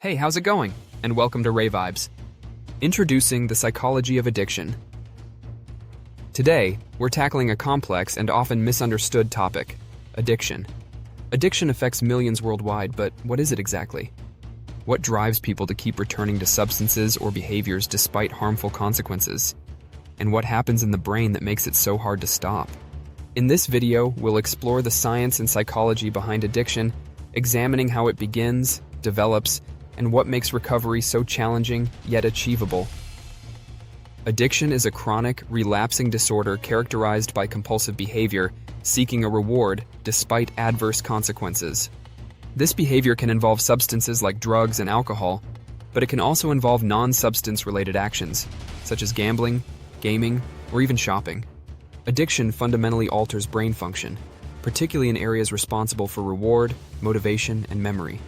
Hey, how's it going? And welcome to RaeVibes. Introducing the psychology of addiction. Today, we're tackling a complex and often misunderstood topic: addiction. Addiction affects millions worldwide, but what is it exactly? What drives people to keep returning to substances or behaviors despite harmful consequences? And what happens in the brain that makes it so hard to stop? In this video, we'll explore the science and psychology behind addiction, examining how it begins, develops, and what makes recovery so challenging yet achievable. Addiction is a chronic, relapsing disorder characterized by compulsive behavior, seeking a reward despite adverse consequences. This behavior can involve substances like drugs and alcohol, but it can also involve non-substance related actions, such as gambling, gaming, or even shopping. Addiction fundamentally alters brain function, particularly in areas responsible for reward, motivation, and memory.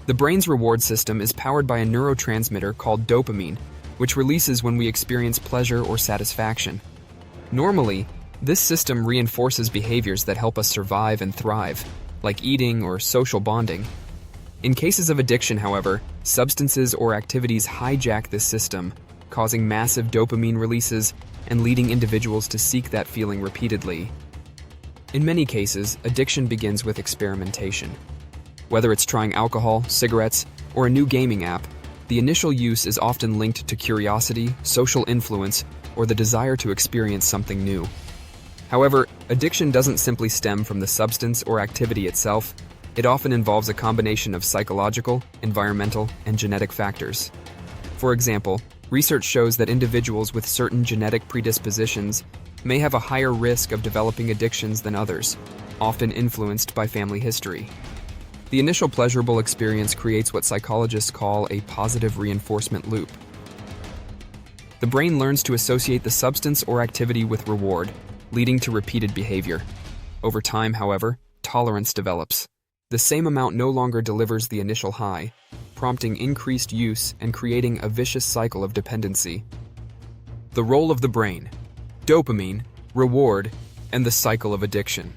The brain's reward system is powered by a neurotransmitter called dopamine, which releases when we experience pleasure or satisfaction. Normally, this system reinforces behaviors that help us survive and thrive, like eating or social bonding. In cases of addiction, however, substances or activities hijack this system, causing massive dopamine releases and leading individuals to seek that feeling repeatedly. In many cases, addiction begins with experimentation. Whether it's trying alcohol, cigarettes, or a new gaming app, the initial use is often linked to curiosity, social influence, or the desire to experience something new. However, addiction doesn't simply stem from the substance or activity itself. It often involves a combination of psychological, environmental, and genetic factors. For example, research shows that individuals with certain genetic predispositions may have a higher risk of developing addictions than others, often influenced by family history. The initial pleasurable experience creates what psychologists call a positive reinforcement loop. The brain learns to associate the substance or activity with reward, leading to repeated behavior. Over time, however, tolerance develops. The same amount no longer delivers the initial high, prompting increased use and creating a vicious cycle of dependency. The role of the brain: dopamine, reward, and the cycle of addiction.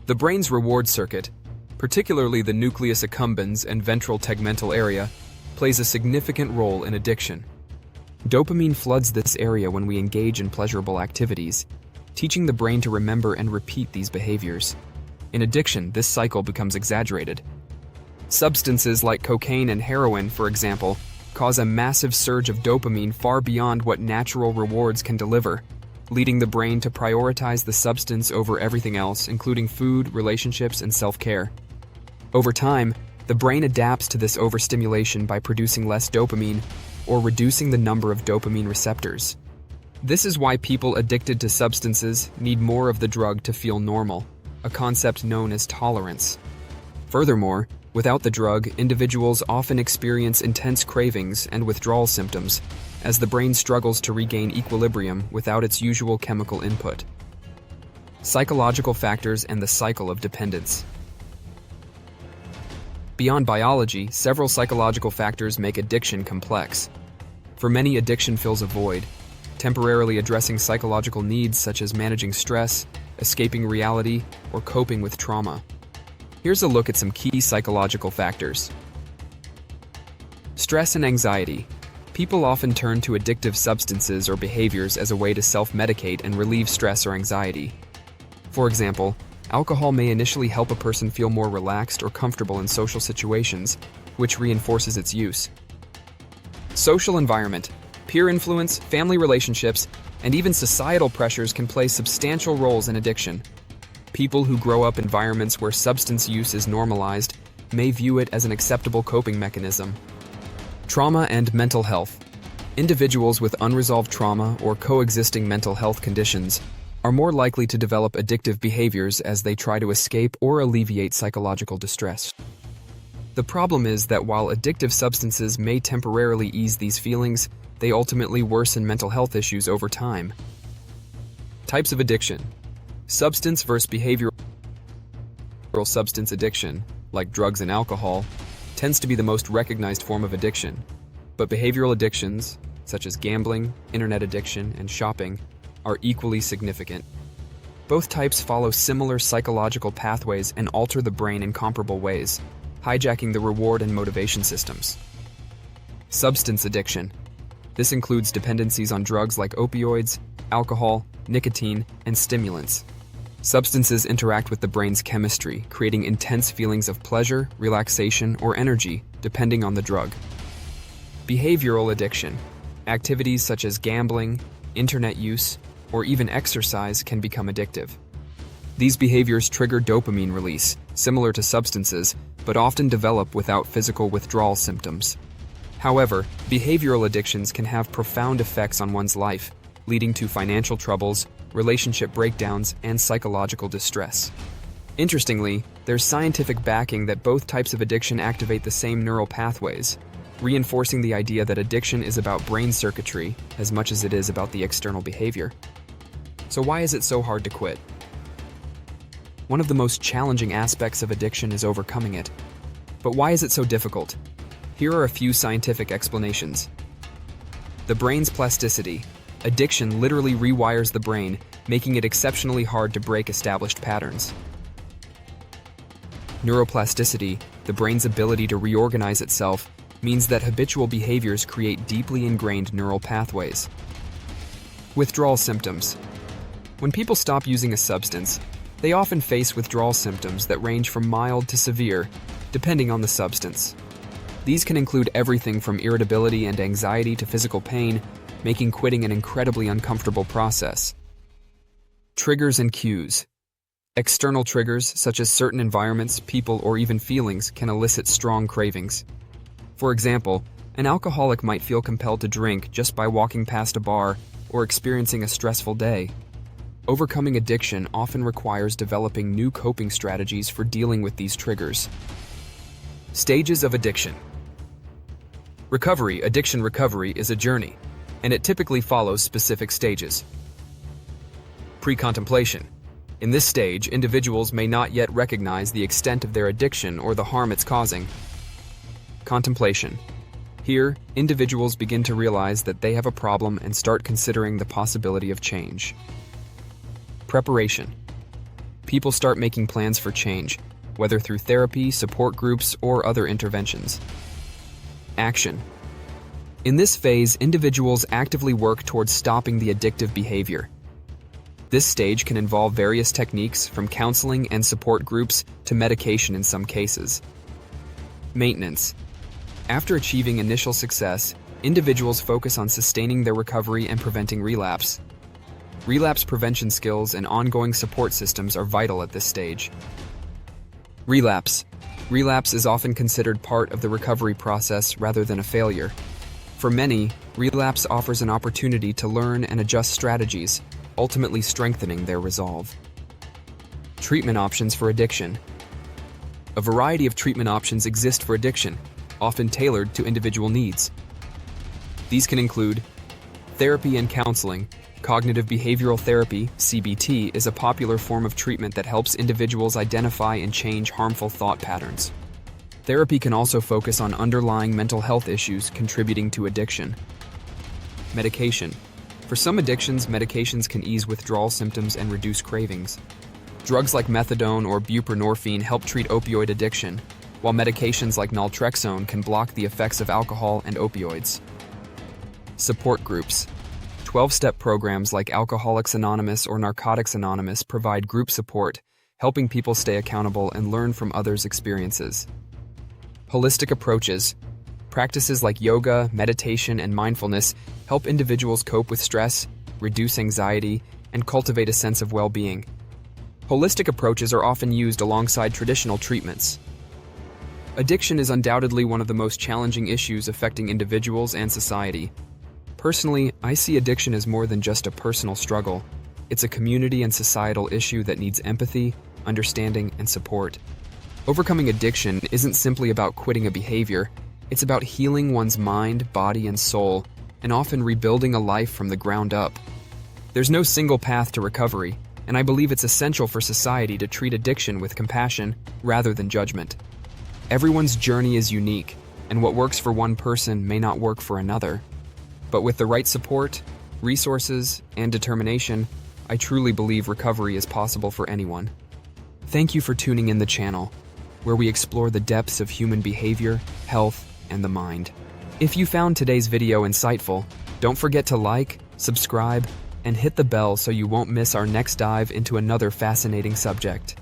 The brain's reward circuit, particularly the nucleus accumbens and ventral tegmental area, plays a significant role in addiction. Dopamine floods this area when we engage in pleasurable activities, teaching the brain to remember and repeat these behaviors. In addiction, this cycle becomes exaggerated. Substances like cocaine and heroin, for example, cause a massive surge of dopamine far beyond what natural rewards can deliver, leading the brain to prioritize the substance over everything else, including food, relationships, and self-care. Over time, the brain adapts to this overstimulation by producing less dopamine or reducing the number of dopamine receptors. This is why people addicted to substances need more of the drug to feel normal, a concept known as tolerance. Furthermore, without the drug, individuals often experience intense cravings and withdrawal symptoms, as the brain struggles to regain equilibrium without its usual chemical input. Psychological factors and the cycle of dependence. Beyond biology, several psychological factors make addiction complex. For many, addiction fills a void, temporarily addressing psychological needs such as managing stress, escaping reality, or coping with trauma. Here's a look at some key psychological factors. Stress and anxiety. People often turn to addictive substances or behaviors as a way to self-medicate and relieve stress or anxiety. For example, alcohol may initially help a person feel more relaxed or comfortable in social situations, which reinforces its use. Social environment, peer influence, family relationships, and even societal pressures can play substantial roles in addiction. People who grow up in environments where substance use is normalized may view it as an acceptable coping mechanism. Trauma and mental health. Individuals with unresolved trauma or coexisting mental health conditions are more likely to develop addictive behaviors as they try to escape or alleviate psychological distress. The problem is that while addictive substances may temporarily ease these feelings, they ultimately worsen mental health issues over time. Types of addiction. Substance versus behavioral. Substance addiction, like drugs and alcohol, tends to be the most recognized form of addiction, but behavioral addictions, such as gambling, internet addiction, and shopping, are equally significant. Both types follow similar psychological pathways and alter the brain in comparable ways, hijacking the reward and motivation systems. Substance addiction. This includes dependencies on drugs like opioids, alcohol, nicotine, and stimulants. Substances interact with the brain's chemistry, creating intense feelings of pleasure, relaxation, or energy, depending on the drug. Behavioral addiction. Activities such as gambling, internet use, or even exercise can become addictive. These behaviors trigger dopamine release, similar to substances, but often develop without physical withdrawal symptoms. However, behavioral addictions can have profound effects on one's life, leading to financial troubles, relationship breakdowns, and psychological distress. Interestingly, there's scientific backing that both types of addiction activate the same neural pathways, reinforcing the idea that addiction is about brain circuitry as much as it is about the external behavior. So why is it so hard to quit? One of the most challenging aspects of addiction is overcoming it. But why is it so difficult? Here are a few scientific explanations. The brain's plasticity. Addiction literally rewires the brain, making it exceptionally hard to break established patterns. Neuroplasticity, the brain's ability to reorganize itself, means that habitual behaviors create deeply ingrained neural pathways. Withdrawal symptoms. When people stop using a substance, they often face withdrawal symptoms that range from mild to severe, depending on the substance. These can include everything from irritability and anxiety to physical pain, making quitting an incredibly uncomfortable process. Triggers and cues. External triggers, such as certain environments, people, or even feelings, can elicit strong cravings. For example, an alcoholic might feel compelled to drink just by walking past a bar or experiencing a stressful day. Overcoming addiction often requires developing new coping strategies for dealing with these triggers. Stages of addiction. Addiction recovery is a journey, and it typically follows specific stages. Pre-contemplation. In this stage, individuals may not yet recognize the extent of their addiction or the harm it's causing. Contemplation. Here, individuals begin to realize that they have a problem and start considering the possibility of change. Preparation. People start making plans for change, whether through therapy, support groups, or other interventions. Action. In this phase, individuals actively work towards stopping the addictive behavior. This stage can involve various techniques, from counseling and support groups to medication in some cases. Maintenance. After achieving initial success, individuals focus on sustaining their recovery and preventing relapse. Relapse prevention skills and ongoing support systems are vital at this stage. Relapse. Relapse is often considered part of the recovery process rather than a failure. For many, relapse offers an opportunity to learn and adjust strategies, ultimately strengthening their resolve. Treatment options for addiction. A variety of treatment options exist for addiction, often tailored to individual needs. These can include therapy and counseling. Cognitive behavioral therapy, CBT, is a popular form of treatment that helps individuals identify and change harmful thought patterns. Therapy can also focus on underlying mental health issues contributing to addiction. Medication. For some addictions, medications can ease withdrawal symptoms and reduce cravings. Drugs like methadone or buprenorphine help treat opioid addiction, while medications like naltrexone can block the effects of alcohol and opioids. Support groups. 12-step programs like Alcoholics Anonymous or Narcotics Anonymous provide group support, helping people stay accountable and learn from others' experiences. Holistic approaches. Practices like yoga, meditation, and mindfulness help individuals cope with stress, reduce anxiety, and cultivate a sense of well-being. Holistic approaches are often used alongside traditional treatments. Addiction is undoubtedly one of the most challenging issues affecting individuals and society. Personally, I see addiction as more than just a personal struggle. It's a community and societal issue that needs empathy, understanding, and support. Overcoming addiction isn't simply about quitting a behavior. It's about healing one's mind, body, and soul, and often rebuilding a life from the ground up. There's no single path to recovery, and I believe it's essential for society to treat addiction with compassion rather than judgment. Everyone's journey is unique, and what works for one person may not work for another. But with the right support, resources, and determination, I truly believe recovery is possible for anyone. Thank you for tuning in the channel. where we explore the depths of human behavior, health, and the mind. If you found today's video insightful, don't forget to like, subscribe, and hit the bell so you won't miss our next dive into another fascinating subject.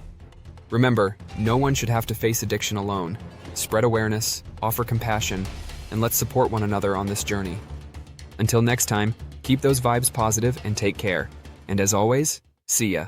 Remember, no one should have to face addiction alone. Spread awareness, offer compassion, and let's support one another on this journey. Until next time, keep those vibes positive and take care. And as always, see ya.